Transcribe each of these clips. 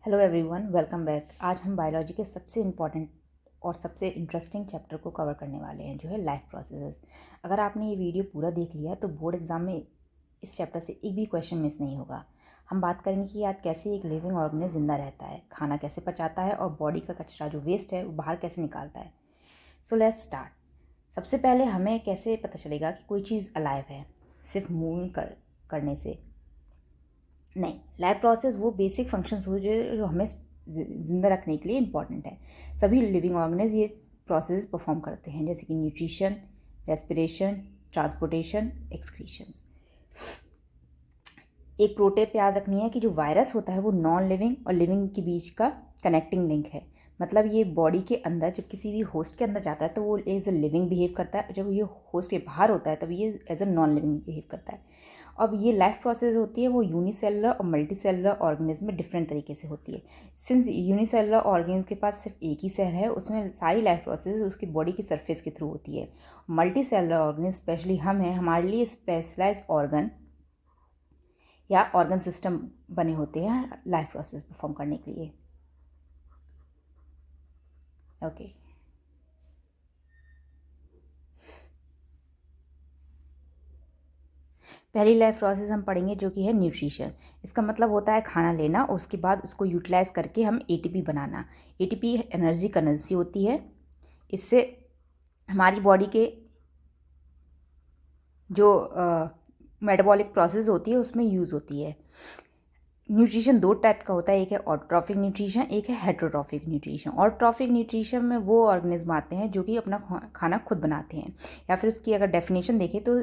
Hello everyone, welcome back. आज हम biology के सबसे इम्पॉर्टेंट और सबसे इंटरेस्टिंग चैप्टर को कवर करने वाले हैं, जो है लाइफ प्रोसेसेस। अगर आपने ये वीडियो पूरा देख लिया तो बोर्ड एग्जाम में इस चैप्टर से एक भी क्वेश्चन मिस नहीं होगा। हम बात करेंगे कि आज कैसे एक लिविंग ऑर्गेनिज्म जिंदा रहता है, खाना कैसे पचाता है और बॉडी का कचरा जो वेस्ट है वो बाहर कैसे निकालता है। So let's start. सबसे पहले हमें कैसे पता चलेगा कि कोई चीज़ अलाइव है? सिर्फ मूविंग करने से नहीं। लाइफ प्रोसेस वो बेसिक फंक्शंस हो जो हमें जिंदा रखने के लिए इम्पॉर्टेंट है। सभी लिविंग ऑर्गेनिज्म ये प्रोसेस परफॉर्म करते हैं, जैसे कि न्यूट्रिशन, रेस्पिरेशन, ट्रांसपोर्टेशन, एक्सक्रीशंस। एक प्रो टिप याद रखनी है कि जो वायरस होता है वो नॉन लिविंग और लिविंग के बीच का कनेक्टिंग लिंक है। मतलब ये बॉडी के अंदर जब किसी भी होस्ट के अंदर जाता है तो वो एज अ लिविंग बिहेव करता है, जब ये होस्ट के बाहर होता है तब ये as a non living behave करता है। अब ये लाइफ प्रोसेस होती है वो यूनिसेलुलर और मल्टीसेलुलर ऑर्गेनिज्म में डिफरेंट तरीके से होती है। सिंस यूनिसेलुलर ऑर्गेनिज्म के पास सिर्फ एक ही सेल है, उसमें सारी लाइफ प्रोसेस उसकी बॉडी की सरफेस के थ्रू होती है। मल्टीसेलुलर ऑर्गेनिज्म स्पेशली हम हैं, हमारे लिए स्पेशलाइज ऑर्गन या ऑर्गन सिस्टम बने होते हैं लाइफ प्रोसेस परफॉर्म करने के लिए। ओके पहली लाइफ प्रोसेस हम पढ़ेंगे जो कि है न्यूट्रिशन। इसका मतलब होता है खाना लेना, उसके बाद उसको यूटिलाइज करके हम एटीपी बनाना। एटीपी एनर्जी करेंसी होती है, इससे हमारी बॉडी के जो मेटाबॉलिक प्रोसेस होती है उसमें यूज़ होती है। न्यूट्रिशन दो टाइप का होता है, एक है ऑटोट्रॉफिक न्यूट्रिशन, एक है हेटरोट्रॉफिक न्यूट्रिशन। ऑटोट्रॉफिक न्यूट्रिशन में वो ऑर्गेनिज्म आते हैं जो कि अपना खाना खुद बनाते हैं, या फिर उसकी अगर डेफिनेशन देखें तो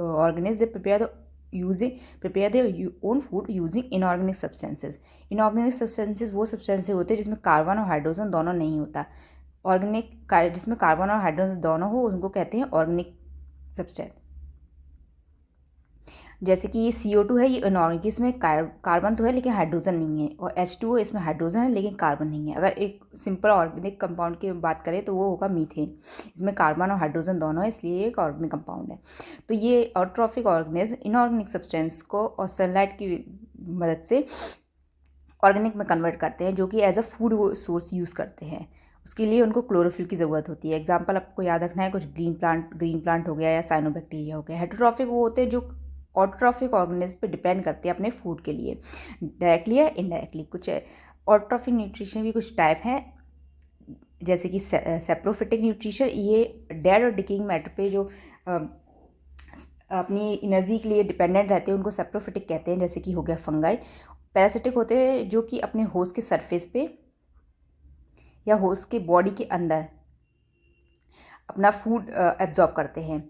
organism prepare the own food using inorganic substances. Inorganic substances वो सब्सटेंसेज होते हैं जिसमें कार्बन और हाइड्रोजन दोनों नहीं होता। ऑर्गेनिक जिसमें कार्बन और हाइड्रोजन दोनों हो उनको कहते हैं ऑर्गेनिक सब्सटेंस। जैसे कि ये CO2 है, ये इनऑर्गेनिक, इसमें कार्बन तो है लेकिन हाइड्रोजन नहीं है, और H2O इसमें हाइड्रोजन है लेकिन कार्बन नहीं है। अगर एक सिंपल ऑर्गेनिक कंपाउंड की बात करें तो वो होगा मीथेन, इसमें कार्बन और हाइड्रोजन दोनों है, इसलिए एक ऑर्गेनिक कंपाउंड है। तो ये ऑटोट्रॉफिक ऑर्गेनिज्म इनऑर्गेनिक सब्सटेंस को और सनलाइट की मदद से ऑर्गेनिक में कन्वर्ट करते हैं, जो कि as a food source use करते हैं। उसके लिए उनको क्लोरोफिल की ज़रूरत होती है। एग्जाम्पल आपको याद रखना है, कुछ ग्रीन प्लांट हो गया या साइनोबैक्टीरिया हो गया। हेटरोट्रॉफिक वो होते हैं जो ऑटोट्रॉफिक ऑर्गेनिज्म पे डिपेंड करते हैं अपने फूड के लिए, डायरेक्टली या इनडायरेक्टली। कुछ ऑटोट्रॉफिक न्यूट्रिशन की कुछ टाइप हैं, जैसे कि सेप्रोफिटिक न्यूट्रिशन, ये डेड और डिकेइंग मैटर पे जो अपनी एनर्जी के लिए डिपेंडेंट रहते हैं उनको सेप्रोफिटिक कहते हैं, जैसे कि हो गया फंगाई। पैरासिटिक होते हैं जो कि अपने होस्ट के सरफेस पे या होस्ट के बॉडी के अंदर अपना फूड एब्जॉर्ब करते हैं,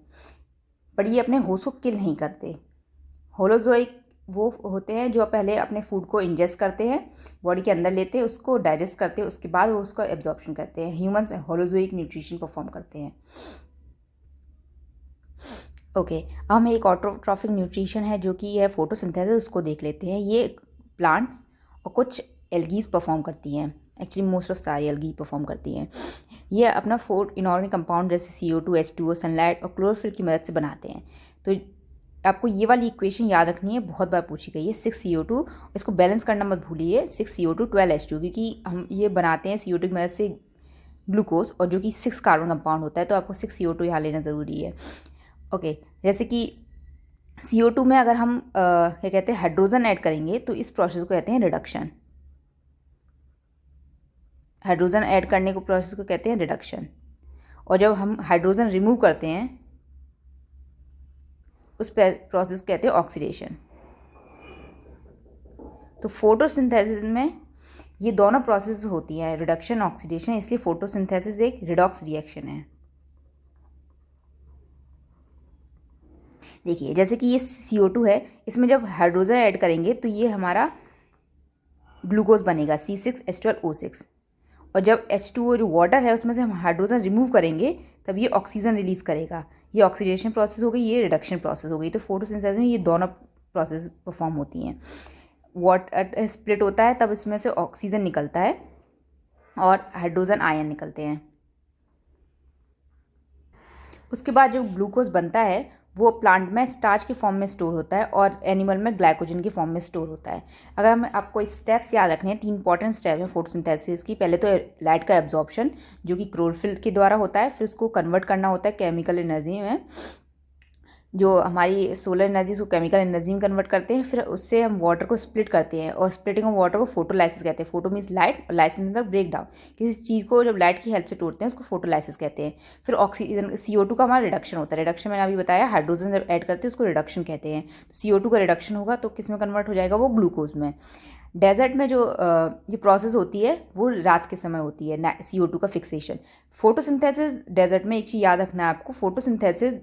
पर ये अपने होस्ट को किल नहीं करते। होलोजोइक वो होते हैं जो पहले अपने फूड को इंजेस्ट करते हैं, बॉडी के अंदर लेते हैं, उसको डाइजेस्ट करते हैं, उसके बाद वो उसका एब्जॉर्प्शन करते हैं। ह्यूमंस होलोजोइक न्यूट्रिशन परफॉर्म करते हैं। ओके हम एक ऑटोट्रॉफिक न्यूट्रिशन है जो कि है फोटोसिंथेसिस, उसको देख लेते हैं। ये प्लांट्स और कुछ एल्गीज परफॉर्म करती हैं, एक्चुअली मोस्ट ऑफ सारी एल्गी परफॉर्म करती हैं। ये अपना फूड इनऑर्गेनिक कंपाउंड जैसे CO2, H2O, सनलाइट और क्लोरोफिल की मदद से बनाते हैं। तो आपको ये वाली इक्वेशन याद रखनी है, बहुत बार पूछी गई है। 6CO2, इसको बैलेंस करना मत भूलिए, 6CO2 12H2, क्योंकि हम ये बनाते हैं CO2 की मदद से ग्लूकोज, और जो कि 6 कार्बन कंपाउंड होता है, तो आपको 6CO2 यहाँ लेना ज़रूरी है। ओके जैसे कि CO2 में अगर हम क्या कहते हैं हाइड्रोजन ऐड करेंगे तो इस प्रोसेस को कहते हैं रिडक्शन। हाइड्रोजन ऐड करने को प्रोसेस को कहते हैं रिडक्शन, और जब हम हाइड्रोजन रिमूव करते हैं उस प्रोसेस को कहते हैं ऑक्सीडेशन। तो फोटोसिंथेसिस में ये दोनों प्रोसेस होती हैं, रिडक्शन, ऑक्सीडेशन, इसलिए फोटोसिंथेसिस एक रिडॉक्स रिएक्शन है। देखिए जैसे कि ये CO2 है, इसमें जब हाइड्रोजन ऐड करेंगे तो ये हमारा ग्लूकोज बनेगा C6H12O6, और जब H2O जो वाटर है उसमें से हम हाइड्रोजन रिमूव करेंगे तब ये ऑक्सीजन रिलीज करेगा। ये ऑक्सीडेशन प्रोसेस हो गई, ये रिडक्शन प्रोसेस हो गई। तो फोटोसिंथेसिस में ये दोनों प्रोसेस परफॉर्म होती हैं। वाटर स्प्लिट होता है तब इसमें से ऑक्सीजन निकलता है और हाइड्रोजन आयन निकलते हैं। उसके बाद जब ग्लूकोज बनता है वो प्लांट में स्टार्च के फॉर्म में स्टोर होता है और एनिमल में ग्लाइकोजन के फॉर्म में स्टोर होता है। अगर हमें आपको स्टेप्स याद रखने हैं, 3 इंपॉर्टेंट स्टेप हैं फोटोसिंथेसिस की। पहले तो लाइट का एब्जॉर्प्शन जो कि क्लोरोफिल के द्वारा होता है, फिर उसको कन्वर्ट करना होता है केमिकल एनर्जी में, जो हमारी सोलर एनर्जी उसको केमिकल एनर्जी में कन्वर्ट करते हैं। फिर उससे हम वाटर को स्प्लिट करते हैं और स्प्लिटिंग ऑफ वाटर को फोटोलाइसिस कहते हैं। फोटो मीन्स लाइट और लाइसिस मतलब ब्रेक डाउन। किसी चीज़ को जब लाइट की हेल्प से तोड़ते हैं उसको फोटोलाइसिस कहते हैं। फिर ऑक्सीजन CO2 का हमारा रिडक्शन होता है। रिडक्शन मैंने अभी बताया, हाइड्रोजन जब ऐड करते हैं उसको रिडक्शन कहते हैं। तो CO2 का रिडक्शन होगा तो किस में कन्वर्ट हो जाएगा, वो ग्लूकोज में। डेजर्ट में जो ये प्रोसेस होती है वो रात के समय होती है, CO2 का फिक्सेशन। फोटोसिंथेसिस डेजर्ट में, एक चीज़ याद रखना है आपको, फोटोसिंथेसिस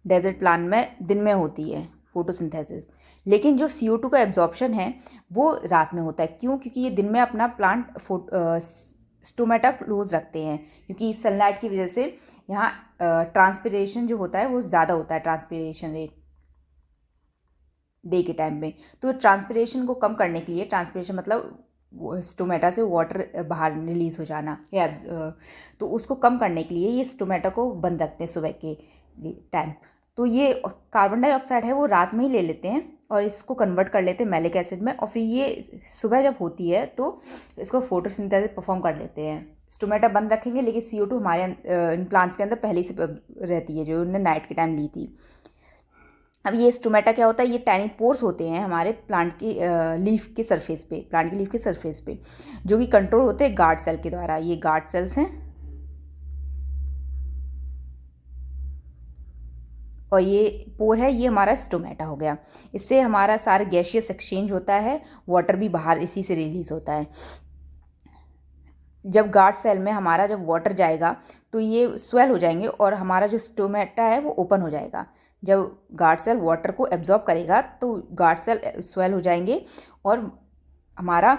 डेजर्ट प्लांट में दिन में होती है फोटोसिंथेसिस, लेकिन जो CO2 का एब्जॉर्प्शन है वो रात में होता है। क्यों? क्योंकि ये दिन में अपना प्लांट स्टोमेटा क्लोज रखते हैं, क्योंकि सनलाइट की वजह से यहाँ ट्रांसपिरेशन जो होता है वो ज़्यादा होता है, ट्रांसपिरेशन रेट डे के टाइम में। तो ट्रांसपिरेशन को कम करने के लिए, ट्रांसपिरेशन मतलब स्टोमेटा से वाटर बाहर रिलीज हो जाना, या तो उसको कम करने के लिए ये स्टोमेटा को बंद रखते हैं सुबह के टाइम। तो ये कार्बन डाइऑक्साइड है वो रात में ही ले लेते हैं और इसको कन्वर्ट कर लेते हैं मैलिक एसिड में, और फिर ये सुबह जब होती है तो इसको फोटोसिंथेसिस परफॉर्म कर लेते हैं। स्टोमेटा बंद रखेंगे, लेकिन CO2 हमारे इन प्लांट्स के अंदर पहले से रहती है, जो उन्होंने नाइट के टाइम ली थी। अब ये स्टोमेटा क्या होता है, ये टाइनी पोर्स होते हैं हमारे प्लांट की लीफ के सरफेस पे, प्लांट की लीफ के सरफेस पे, जो कि कंट्रोल होते हैं गार्ड सेल के द्वारा। ये गार्ड सेल्स हैं और ये पोर है, ये हमारा स्टोमेटा हो गया। इससे हमारा सारा गैसियस एक्सचेंज होता है, वाटर भी बाहर इसी से रिलीज होता है। जब गार्ड सेल में हमारा जब वाटर जाएगा तो ये स्वेल हो जाएंगे और हमारा जो स्टोमेटा है वो ओपन हो जाएगा। जब गार्ड सेल वाटर को एब्जॉर्ब करेगा तो गार्ड सेल स्वेल हो जाएंगे और हमारा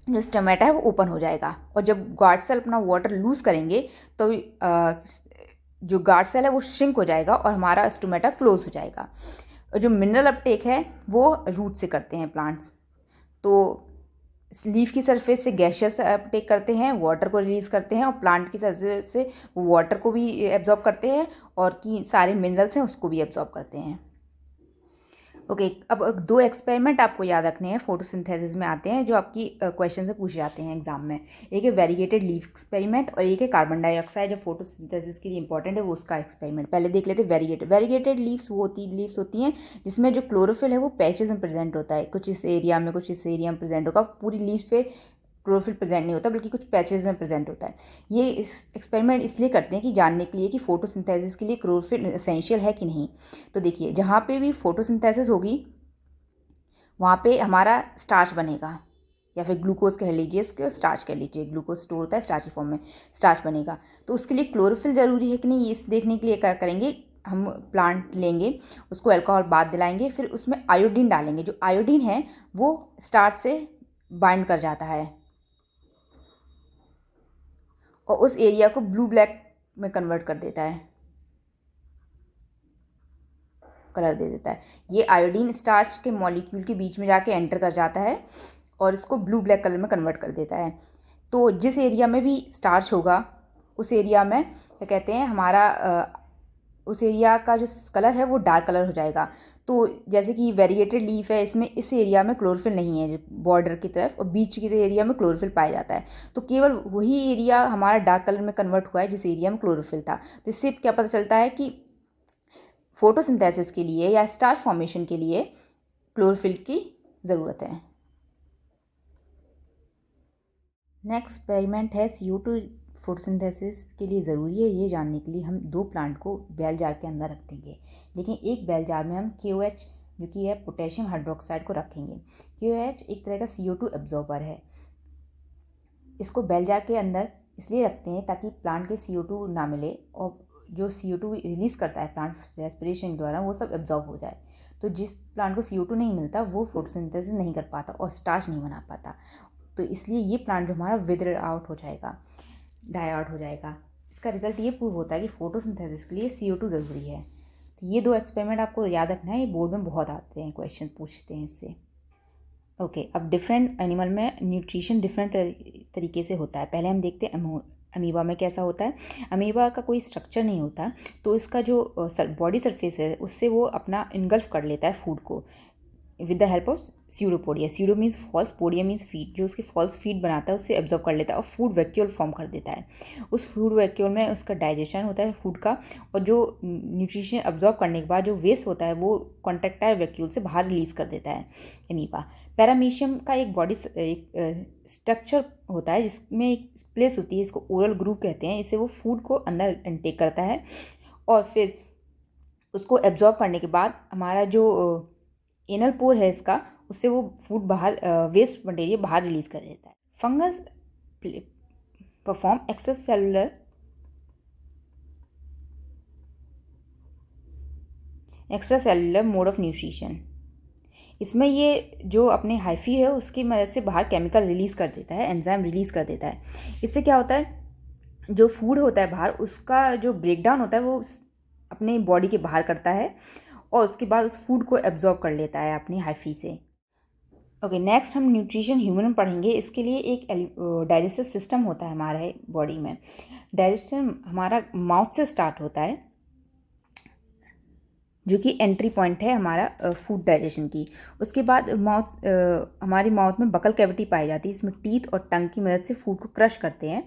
जो स्टोमेटा है वो ओपन हो जाएगा। और जब गार्ड सेल अपना वाटर लूज करेंगे तो जो गार्ड सेल है वो श्रिंक हो जाएगा और हमारा स्टोमेटा क्लोज हो जाएगा। और जो मिनरल अपटेक है वो रूट से करते हैं प्लांट्स। तो लीफ की सरफेस से गैसियस अपटेक करते हैं, वाटर को रिलीज करते हैं, और प्लांट की सरफेस से वो वाटर को भी एब्जॉर्ब करते हैं और की सारे मिनरल्स हैं उसको भी एब्जॉर्ब करते हैं। ओके, अब 2 एक्सपेरिमेंट आपको याद रखने हैं फोटोसिंथेसिस में आते हैं, जो आपकी क्वेश्चन से पूछे जाते हैं एग्जाम में। एक है वेरीगेटेड लीफ एक्सपेरिमेंट और एक है कार्बन डाइऑक्साइड जो फोटोसिंथेसिस के लिए इंपॉर्टेंट है वो उसका एक्सपेरिमेंट। पहले देख लेते हैं वेरीगेटेड लीव्स होती हैं जिसमें जो क्लोरोफिल है वो पैचेस में प्रेजेंट होता है, कुछ इस एरिया में कुछ इस एरिया में प्रेजेंट होगा, पूरी लीफ पे क्लोरोफिल प्रेजेंट नहीं होता बल्कि कुछ पैचेज में प्रेजेंट होता है। ये इस एक्सपेरिमेंट इसलिए करते हैं कि जानने के लिए कि फोटोसिंथेसिस के लिए क्लोरोफिल एसेंशियल है कि नहीं। तो देखिए, जहाँ पे भी फोटोसिंथेसिस होगी वहाँ पे हमारा स्टार्च बनेगा, या फिर ग्लूकोज कह लीजिए, इसको स्टार्च कह लीजिए, ग्लूकोज स्टोर होता है स्टार्च फॉर्म में, स्टार्च बनेगा। तो उसके लिए क्लोरोफिल ज़रूरी है कि नहीं, इस देखने के लिए क्या करेंगे, हम प्लांट लेंगे, उसको अल्कोहल बाथ दिलाएंगे, फिर उसमें आयोडीन डालेंगे। जो आयोडीन है वो स्टार्च से बाइंड कर जाता है और उस एरिया को ब्लू ब्लैक में कन्वर्ट कर देता है, कलर दे देता है। ये आयोडीन स्टार्च के मॉलिक्यूल के बीच में जाके एंटर कर जाता है और इसको ब्लू ब्लैक कलर में कन्वर्ट कर देता है। तो जिस एरिया में भी स्टार्च होगा उस एरिया में क्या कहते हैं, हमारा उस एरिया का जो कलर है वो डार्क कलर हो जाएगा। तो जैसे कि वेरीगेटेड लीफ है, इसमें इस एरिया में क्लोरोफिल नहीं है बॉर्डर की तरफ, और बीच के एरिया में क्लोरोफिल पाया जाता है। तो केवल वही एरिया हमारा डार्क कलर में कन्वर्ट हुआ है जिस एरिया में क्लोरोफिल था। तो इससे क्या पता चलता है कि फोटोसिंथेसिस के लिए या स्टार्च फॉर्मेशन के लिए क्लोरोफिल की ज़रूरत है। नेक्स्ट एक्सपेरिमेंट है CO2 फोटोसिंथेसिस के लिए ज़रूरी है ये जानने के लिए हम 2 प्लांट को बेल जार के अंदर रख देंगे, लेकिन एक बेल जार में हम KOH जो कि है पोटेशियम हाइड्रोक्साइड को रखेंगे। KOH एक तरह का CO2 एब्जॉर्बर है। इसको बेल जार के अंदर इसलिए रखते हैं ताकि प्लांट के CO2 ना मिले और जो CO2 रिलीज़ करता है प्लांट रेस्पिरेशन द्वारा वो सब एब्जॉर्ब हो जाए। तो जिस प्लांट को CO2 नहीं मिलता वो फोटोसिंथेसिस नहीं कर पाता और स्टार्च नहीं बना पाता। तो इसलिए ये प्लांट जो हमारा विदर आउट हो जाएगा, डाई आउट हो जाएगा। इसका रिजल्ट ये प्रूव होता है कि फोटोसिंथेसिस के लिए CO2 ज़रूरी है। तो ये 2 एक्सपेरिमेंट आपको याद रखना है, ये बोर्ड में बहुत आते हैं, क्वेश्चन पूछते हैं इससे। ओके, अब डिफरेंट एनिमल में न्यूट्रिशन डिफरेंट तरीके से होता है। पहले हम देखते हैं अमीबा में कैसा होता है, अमीबा का कोई स्ट्रक्चर नहीं होता, तो इसका जो बॉडी सरफेस है उससे वो अपना इनगल्फ कर लेता है फूड को with the help of pseudopodia. Pseudo means false, podia means feed, जो उसके फॉल्स फीड बनाता है उससे एब्जॉर्ब कर लेता है और फूड वैक्यूल फॉर्म कर देता है। उस फूड वैक्यूल में उसका डाइजेशन होता है फूड का, और जो न्यूट्रिशन एब्जॉर्ब करने के बाद जो वेस्ट होता है वो कॉन्ट्रैक्टाइल वैक्यूल से बाहर रिलीज कर देता है अमीबा। पैरामीशियम का एक बॉडी स्ट्रक्चर होता है जिसमें एक प्लेस होती है, इसको ओरल ग्रूव कहते हैं। इससे वो फूड को अंदर इनटेक करता है और फिर उसको एब्जॉर्ब करने के बाद हमारा जो एनल पोर है इसका, उससे वो फूड बाहर वेस्ट मटेरियल बाहर रिलीज कर देता है। Fungus perform extra cellular mode of nutrition. इसमें ये जो अपने हाइफी है उसकी मदद से बाहर केमिकल रिलीज कर देता है, एंजाइम रिलीज कर देता है। इससे क्या होता है, जो फूड होता है बाहर उसका जो ब्रेकडाउन होता है वो अपने बॉडी के बाहर करता है और उसके बाद उस फूड को एब्जॉर्ब कर लेता है अपनी हाइफी से। ओके, नेक्स्ट हम न्यूट्रिशन ह्यूमन में पढ़ेंगे। इसके लिए एक डाइजेस्टिव सिस्टम होता है हमारे बॉडी में। डाइजेशन हमारा माउथ से स्टार्ट होता है, जो कि एंट्री पॉइंट है हमारा फूड डाइजेशन की। उसके बाद हमारी माउथ में बकल कैविटी पाई जाती है, इसमें टीथ और टंग की मदद से फूड को क्रश करते हैं।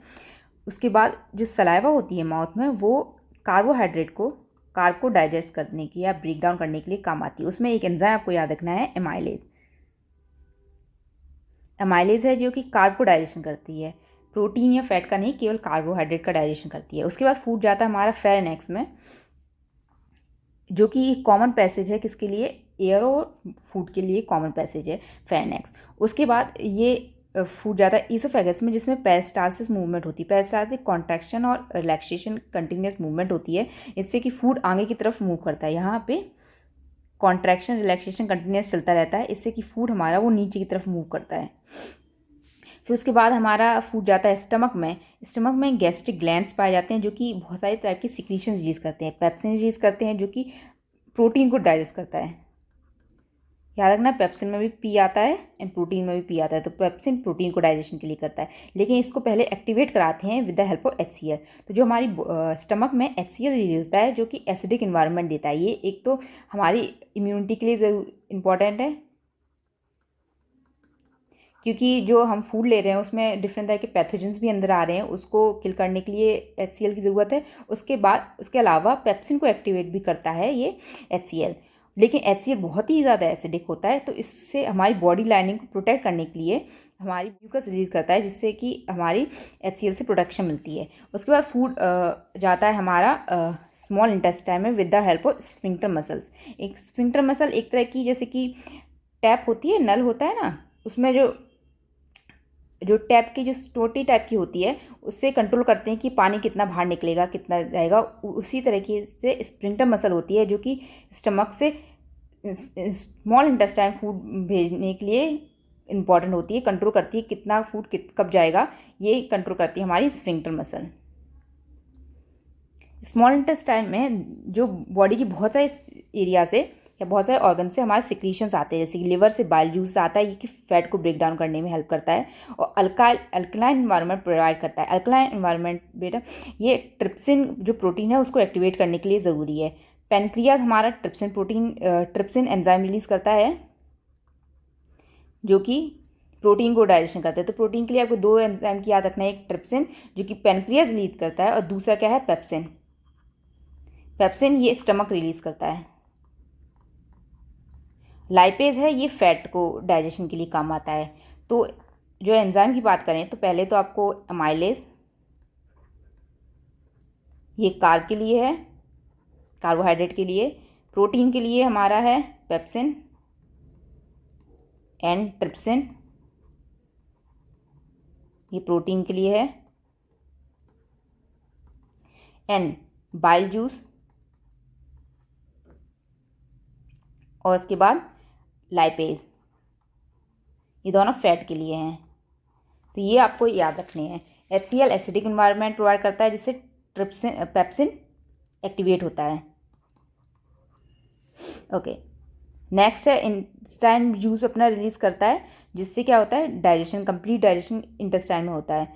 उसके बाद जो सलाइवा होती है माउथ में, वो कार्बोहाइड्रेट को कार्ब को डाइजेस्ट करने की या ब्रेक डाउन करने के लिए काम आती है। उसमें एक एंजाइम आपको याद रखना है, एमाइलेज। एमाइलेज है जो कि कार्ब को डाइजेशन करती है, प्रोटीन या फैट का नहीं, केवल कार्बोहाइड्रेट का डाइजेशन करती है। उसके बाद फूड जाता है हमारा फेरेनेक्स में, जो कि एक कॉमन पैसेज है किसके लिए, एयर और फूड के लिए कॉमन पैसेज है फेरेनेक्स। उसके बाद ये फूड जाता है ईसोफेगस में, जिसमें पेरिस्टालसिस मूवमेंट होती है। पेरिस्टालसिस कॉन्ट्रैक्शन और रिलैक्सेशन कंटिन्यूस मूवमेंट होती है, इससे कि फूड आगे की तरफ मूव करता है। यहाँ पे कॉन्ट्रैक्शन रिलैक्सेशन कंटिन्यूस चलता रहता है, इससे कि फूड हमारा वो नीचे की तरफ मूव करता है। फिर उसके बाद हमारा फूड जाता है स्टमक में। स्टमक में गैस्ट्रिक ग्लैंड्स पाए जाते हैं जो कि बहुत सारे टाइप की सिक्रीशन रिलीज करते हैं। पेप्सिन रिलीज करते हैं जो कि प्रोटीन को डाइजेस्ट करता है। याद रखना, पेप्सिन में भी पी आता है एंड प्रोटीन में भी पी आता है। तो पेप्सिन प्रोटीन को डाइजेशन के लिए करता है, लेकिन इसको पहले एक्टिवेट कराते हैं with the help of HCl। तो जो हमारी स्टमक में HCl रिलीज होता है जो कि एसिडिक इन्वायरमेंट देता है। ये एक तो हमारी इम्यूनिटी के लिए जरूर इम्पॉर्टेंट है, क्योंकि जो हम फूड ले रहे हैं उसमें डिफरेंट तरह के पैथोजेंस भी अंदर आ रहे हैं, उसको किल करने के लिए HCl की ज़रूरत है। उसके अलावा पेप्सिन को एक्टिवेट भी करता है ये HCl, लेकिन HCl बहुत ही ज़्यादा एसिडिक होता है, तो इससे हमारी बॉडी लाइनिंग को प्रोटेक्ट करने के लिए हमारी म्यूकस रिलीज करता है, जिससे कि हमारी HCl से प्रोटेक्शन मिलती है। उसके बाद फूड जाता है हमारा स्मॉल इंटेस्टाइन में with the help of sphincter muscles. एक स्फिंक्टर मसल एक तरह की जैसे कि टैप होती है, नल होता है ना, उसमें जो टैप की जो टोटी टाइप की होती है उससे कंट्रोल करते हैं कि पानी कितना बाहर निकलेगा कितना जाएगा। उसी तरीके से स्फिंक्टर मसल होती है जो कि स्टमक से स्मॉल इंटेस्टाइन फूड भेजने के लिए इम्पॉर्टेंट होती है, कंट्रोल करती है कितना फूड कब जाएगा, ये कंट्रोल करती है हमारी स्फिंक्टर मसल। स्मॉल इंटेस्टाइन में जो बॉडी की बहुत सारे एरिया से या बहुत सारे ऑर्गन से हमारे सिक्रीशंस आते हैं, जैसे कि लिवर से बाइल जूस आता है, ये कि फैट को ब्रेक डाउन करने में हेल्प करता है और अल्कलाइन एनवायरनमेंट प्रोवाइड करता है। अल्कलाइन एनवायरनमेंट बेटा ये ट्रिप्सिन जो प्रोटीन है उसको एक्टिवेट करने के लिए ज़रूरी है। पेनक्रियाज हमारा ट्रिप्सिन एंजाइम रिलीज करता है जो कि प्रोटीन को डाइजेशन करता है। तो प्रोटीन के लिए आपको दो एंजाइम की याद रखना है, एक ट्रिप्सिन जो कि पेनक्रियाज रिलीज करता है और दूसरा क्या है, पेप्सिन। पेप्सिन ये स्टमक रिलीज करता है। लाइपेज है, ये फैट को डाइजेशन के लिए काम आता है। तो जो एंजाइम की बात करें तो पहले तो आपको अमाइलेज, ये कार्ब के लिए है, कार्बोहाइड्रेट के लिए। प्रोटीन के लिए हमारा है पेप्सिन एंड ट्रिप्सिन, ये प्रोटीन के लिए है। एंड बाइल जूस, और उसके बाद लाइपेज, ये दोनों फैट के लिए हैं। तो ये आपको याद रखने हैं। HCl एसिडिक इन्वायरमेंट प्रोवाइड करता है जिससे पेप्सिन एक्टिवेट होता है। ओके, नेक्स्ट है इंटेस्टाइन जूस अपना रिलीज करता है, जिससे क्या होता है, डाइजेशन, कंप्लीट डाइजेशन इंटेस्टाइन में होता है।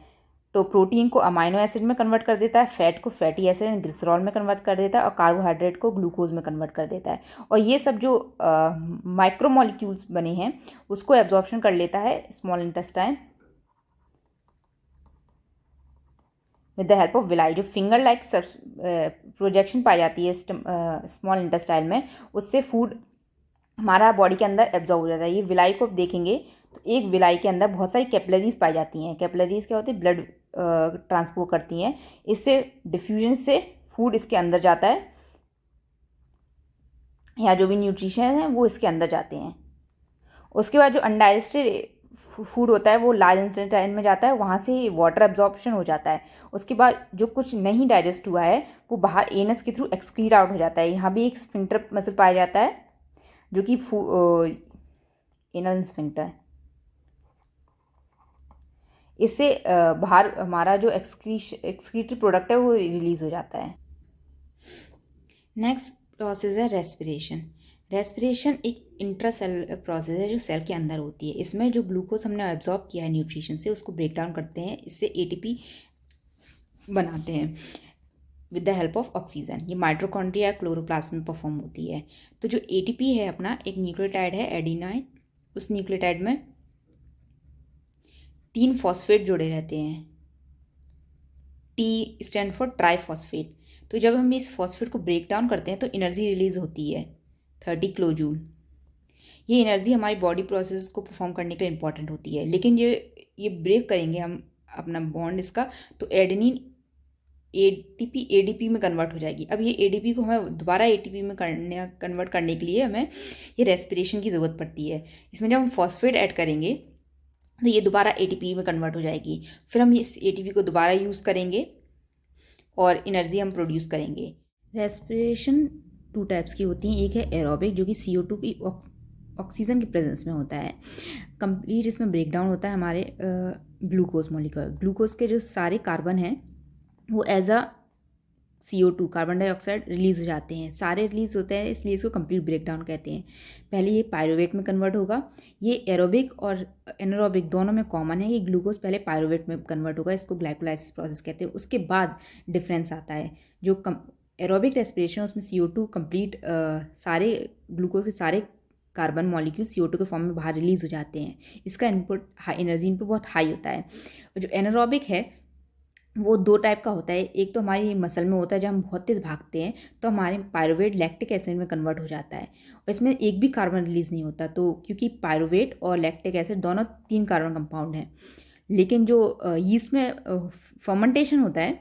तो प्रोटीन को अमाइनो एसिड में कन्वर्ट कर देता है, फैट को फैटी एसिड एंड ग्लिसरॉल में कन्वर्ट कर देता है, और कार्बोहाइड्रेट को ग्लूकोज में कन्वर्ट कर देता है। और ये सब जो माइक्रोमोलिक्यूल्स बने हैं उसको एब्जॉर्प्शन कर लेता है small intestine with the help of villi. जो फिंगर लाइक प्रोजेक्शन पाई जाती है स्मॉल इंटेस्टाइन में, उससे फूड हमारा बॉडी के अंदर एब्जॉर्ब हो जाता है। ये विलाई को आप देखेंगे तो एक विलाई के अंदर बहुत सारी कैपिलरीज पाई जाती हैं। कैपिलरीज क्या होती है? ब्लड ट्रांसपोर्ट करती हैं। इससे डिफ्यूजन से फूड इसके अंदर जाता है, या जो भी न्यूट्रिशन है वो इसके अंदर जाते हैं। उसके बाद जो अनडाइजेस्टेड फूड होता है वो लार्ज इंटेस्टाइन में जाता है, वहाँ से वाटर एब्जॉर्प्शन हो जाता है। उसके बाद जो कुछ नहीं डाइजेस्ट हुआ है वो बाहर एनस के थ्रू एक्सक्रीट आउट हो जाता है। यहाँ भी एक स्फिंक्टर मसल पाया जाता है जो कि एनल स्फिंक्टर है। इससे बाहर हमारा जो एक्सक्रीटरी प्रोडक्ट है वो रिलीज हो जाता है। नेक्स्ट प्रोसेस है रेस्पिरेशन। रेस्पिरेशन एक इंट्रासेलुलर प्रोसेस है जो सेल के अंदर होती है। इसमें जो ग्लूकोज हमने एब्जॉर्ब किया है न्यूट्रिशन से उसको ब्रेक डाउन करते हैं, इससे एटीपी बनाते हैं with the help of oxygen. ये माइटोकॉन्ड्रिया क्लोरोप्लास्ट में परफॉर्म होती है। तो जो एटीपी है अपना एक न्यूक्लियोटाइड है एडेनाइन, उस न्यूक्लियोटाइड में 3 फॉस्फेट जुड़े रहते हैं। T stand for triphosphate. तो जब हम इस फॉस्फेट को ब्रेक डाउन करते हैं तो एनर्जी रिलीज होती है 30 किलोजूल। ये एनर्जी हमारी बॉडी प्रोसेस को परफॉर्म करने के लिए इंपॉर्टेंट होती है। लेकिन ये ब्रेक करेंगे हम अपना बॉन्ड इसका, तो एडेनिन एटीपी एडीपी में कन्वर्ट हो जाएगी। अब ये एडीपी को हमें दोबारा एटीपी में कन्वर्ट करने के लिए हमें ये रेस्पिरेशन की ज़रूरत पड़ती है। इसमें जब हम फॉस्फेट ऐड करेंगे तो ये दोबारा एटीपी में कन्वर्ट हो जाएगी। फिर हम इस एटीपी को दोबारा यूज़ करेंगे और एनर्जी हम प्रोड्यूस करेंगे। रेस्पिरेशन 2 टाइप्स की होती हैं। एक है एरोबिक जो कि CO2 की ऑक्सीजन के प्रेजेंस में होता है। कंप्लीट इसमें ब्रेक डाउन होता है हमारे ग्लूकोज मॉलिक्यूल। ग्लूकोज के जो सारे कार्बन हैं वो as a CO2 carbon dioxide release हो जाते हैं, सारे रिलीज होते हैं, इसलिए इसको कंप्लीट ब्रेक डाउन कहते हैं। पहले ये पायरुवेट में कन्वर्ट होगा। ये एरोबिक और एनारोबिक दोनों में कॉमन है। ये ग्लूकोज पहले पायरुवेट में कन्वर्ट होगा, इसको ग्लाइकोलाइसिस प्रोसेस कहते हैं। उसके बाद डिफरेंस आता है। जो एरोबिक रेस्पिरेशन उसमें CO2 कंप्लीट सारे ग्लूकोज के सारे कार्बन मॉलिक्यूल CO2 के फॉर्म में बाहर रिलीज हो जाते हैं। इसका इनपुट एनर्जी इनपुट बहुत हाई होता है। और जो एनारोबिक है वो 2 टाइप का होता है। एक तो हमारी मसल में होता है, जब हम बहुत तेज़ भागते हैं तो हमारे पायरुवेट लैक्टिक एसिड में कन्वर्ट हो जाता है और इसमें एक भी कार्बन रिलीज़ नहीं होता। तो क्योंकि पायरुवेट और लैक्टिक एसिड दोनों 3 कार्बन कंपाउंड हैं। लेकिन जो यीस्ट में फर्मेंटेशन होता है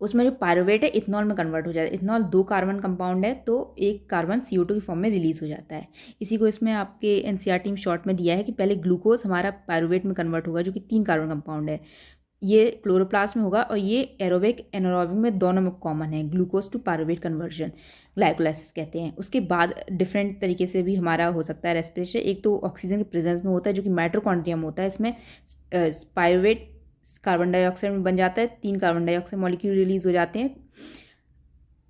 उसमें जो पायरुवेट है इथनॉल में कन्वर्ट हो जाता है। इथनॉल 2 कार्बन कंपाउंड है तो 1 कार्बन CO2 की फॉर्म में रिलीज हो जाता है। इसी को इसमें आपके NCERT में शॉर्ट में दिया है कि पहले ग्लूकोज हमारा पायरुवेट में कन्वर्ट होगा जो कि 3 कार्बन कंपाउंड है, ये क्लोरोप्लास्ट में होगा, और ये एरोबिक एनारोबिक में दोनों में कॉमन है। Glucose to pyruvate conversion glycolysis कहते हैं। उसके बाद डिफरेंट तरीके से भी हमारा हो सकता है रेस्पिरेशन। एक तो ऑक्सीजन के प्रेजेंस में होता है जो कि माइटोकॉन्ड्रिया में होता है। इसमें पायरुवेट कार्बन डाइऑक्साइड में बन जाता है, 3 कार्बन डाइऑक्साइड मॉलिक्यूल रिलीज हो जाते हैं।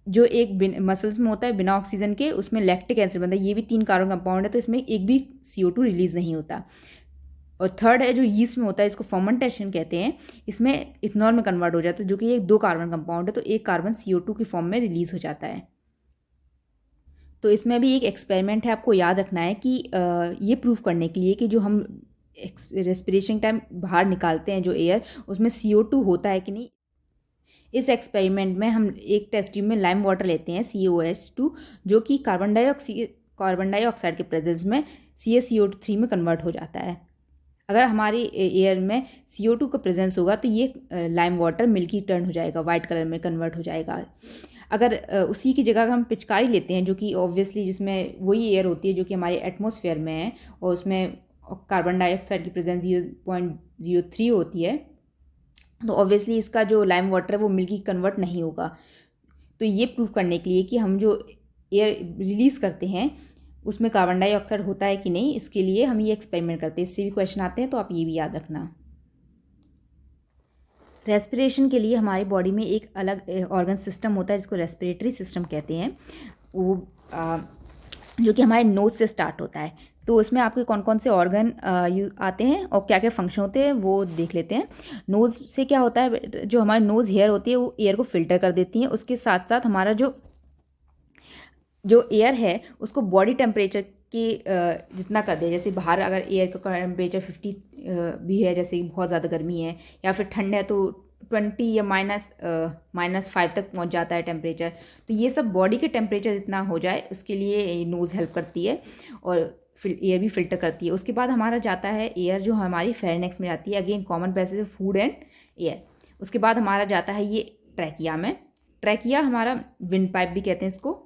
जो एक मसल्स में होता है बिना ऑक्सीजन के, उसमें लैक्टिक एसिड बनता है, ये भी 3 कार्बन कंपाउंड है तो इसमें एक भी CO2 रिलीज नहीं होता। और थर्ड है जो यीस्ट में होता है, इसको फर्मेंटेशन कहते हैं। इसमें इथनॉल में कन्वर्ट हो जाता है जो कि एक 2 कार्बन कंपाउंड है तो 1 कार्बन CO2 की फॉर्म में रिलीज हो जाता है। तो इसमें भी एक एक्सपेरिमेंट है, आपको याद रखना है कि ये प्रूव करने के लिए कि जो हम रेस्पिरेशन टाइम बाहर निकालते हैं जो एयर, उसमें CO2 होता है कि नहीं। इस एक्सपेरिमेंट में हम एक टेस्ट ट्यूब में लाइम वाटर लेते हैं COH2 जो कि कार्बन डाइऑक्साइड के प्रेजेंस में CaCO3 में कन्वर्ट हो जाता है। अगर हमारी एयर में CO2 का प्रेजेंस होगा तो ये लाइम वाटर मिल्की टर्न हो जाएगा, वाइट कलर में कन्वर्ट हो जाएगा। अगर उसी की जगह हम पिचकारी लेते हैं जो कि ऑब्वियसली जिसमें वही एयर होती है जो कि हमारे एटमॉस्फेयर में है और उसमें कार्बन डाइऑक्साइड की प्रेजेंस 0.03 होती है, तो ऑब्वियसली इसका जो लाइम वाटर है वो मिल्की कन्वर्ट नहीं होगा। तो ये प्रूव करने के लिए कि हम जो एयर रिलीज़ करते हैं उसमें कार्बन डाइऑक्साइड होता है कि नहीं, इसके लिए हम ये एक्सपेरिमेंट करते हैं। इससे भी क्वेश्चन आते हैं तो आप ये भी याद रखना। रेस्पिरेशन के लिए हमारी बॉडी में एक अलग ऑर्गन सिस्टम होता है जिसको रेस्पिरेटरी सिस्टम कहते हैं। वो जो कि हमारे नोज से स्टार्ट होता है। तो उसमें आपके कौन कौन से ऑर्गन आते हैं और क्या क्या फंक्शन होते हैं वो देख लेते हैं। नोज़ से क्या होता है, जो हमारी नोज़ हेयर होती है वो एयर को फिल्टर कर देती है। उसके साथ साथ हमारा जो एयर है उसको बॉडी टेम्परेचर के जितना कर दे। जैसे बाहर अगर एयर का टेम्परेचर 50 भी है, जैसे बहुत ज़्यादा गर्मी है या फिर ठंड है, तो 20 या -5 तक पहुंच जाता है टेम्परेचर। तो ये सब बॉडी के टेम्परेचर जितना हो जाए उसके लिए नोज़ हेल्प करती है और एयर भी फिल्टर करती है। उसके बाद हमारा जाता है एयर जो हमारी फेरिंक्स में जाती है, again common passage of food and air. उसके बाद हमारा जाता है ये ट्रैकिया में। ट्रैकिया हमारा विंड पाइप भी कहते हैं इसको।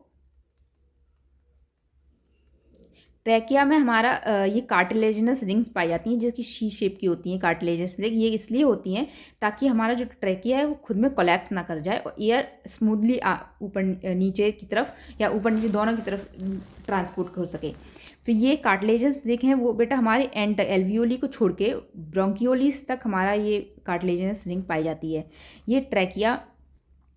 ट्रैकिया में हमारा ये कार्टिलेजिनस रिंग्स पाई जाती हैं जो कि शी शेप की होती हैं। कार्टिलेजिनस रिंग ये इसलिए होती हैं ताकि हमारा जो ट्रैकिया है वो खुद में कोलैप्स ना कर जाए और एयर स्मूथली ऊपर नीचे की तरफ या ऊपर नीचे दोनों की तरफ ट्रांसपोर्ट हो सके। फिर ये कार्टिलेजिनस रिंग है वो बेटा हमारे एंड तक एल्वियोली को छोड़ के ब्रोंकियोलिस तक हमारा ये कार्टिलेजिनस रिंग पाई जाती है। ये ट्रैकिया